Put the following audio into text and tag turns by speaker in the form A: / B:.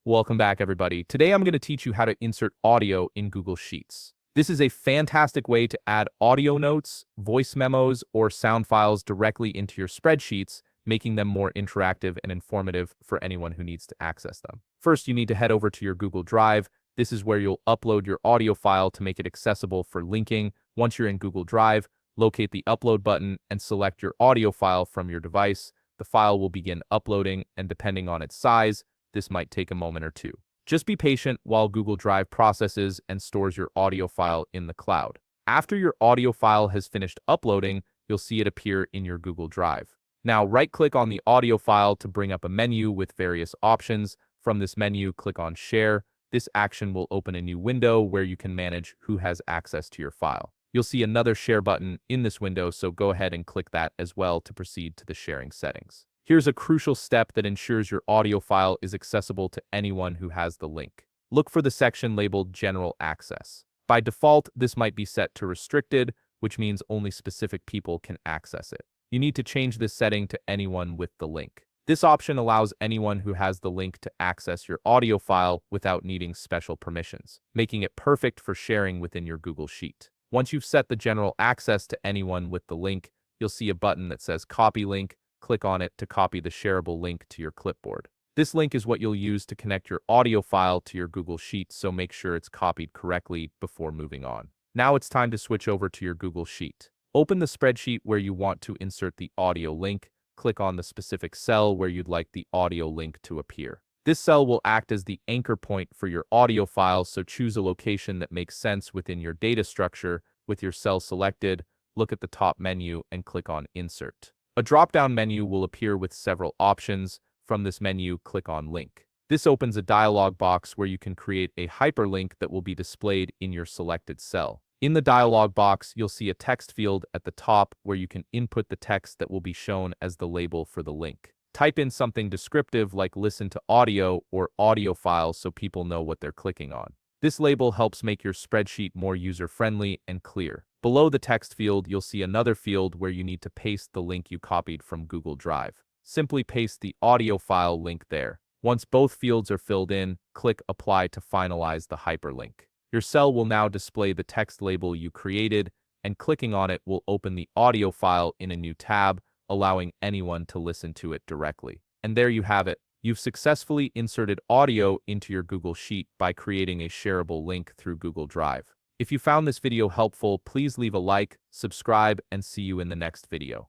A: Welcome back, everybody. Today I'm going to teach you how to insert audio in Google Sheets. This is a fantastic way to add audio notes, voice memos, or sound files directly into your spreadsheets, making them more interactive and informative for anyone who needs to access them. First, you need to head over to your Google Drive. This is where you'll upload your audio file to make it accessible for linking. Once you're in Google Drive, locate the Upload button and select your audio file from your device. The file will begin uploading, and depending on its size, this might take a moment or two. Just be patient while Google Drive processes and stores your audio file in the cloud. After your audio file has finished uploading, you'll see it appear in your Google Drive. Now, right-click on the audio file to bring up a menu with various options. From this menu, click on Share. This action will open a new window where you can manage who has access to your file. You'll see another Share button in this window, so go ahead and click that as well to proceed to the sharing settings. Here's a crucial step that ensures your audio file is accessible to anyone who has the link. Look for the section labeled General Access. By default, this might be set to Restricted, which means only specific people can access it. You need to change this setting to Anyone with the link. This option allows anyone who has the link to access your audio file without needing special permissions, making it perfect for sharing within your Google Sheet. Once you've set the general access to anyone with the link, you'll see a button that says Copy Link. Click on it to copy the shareable link to your clipboard. This link is what you'll use to connect your audio file to your Google Sheet, so make sure it's copied correctly before moving on. Now it's time to switch over to your Google Sheet. Open the spreadsheet where you want to insert the audio link. Click on the specific cell where you'd like the audio link to appear. This cell will act as the anchor point for your audio file, so choose a location that makes sense within your data structure. With your cell selected, look at the top menu and click on Insert. A drop-down menu will appear with several options. From this menu, click on Link. This opens a dialog box where you can create a hyperlink that will be displayed in your selected cell. In the dialog box, you'll see a text field at the top where you can input the text that will be shown as the label for the link. Type in something descriptive like "listen to audio" or "audio file" so people know what they're clicking on. This label helps make your spreadsheet more user-friendly and clear. Below the text field, you'll see another field where you need to paste the link you copied from Google Drive. Simply paste the audio file link there. Once both fields are filled in, click Apply to finalize the hyperlink. Your cell will now display the text label you created, and clicking on it will open the audio file in a new tab, allowing anyone to listen to it directly. And there you have it. You've successfully inserted audio into your Google Sheet by creating a shareable link through Google Drive. If you found this video helpful, please leave a like, subscribe, and see you in the next video.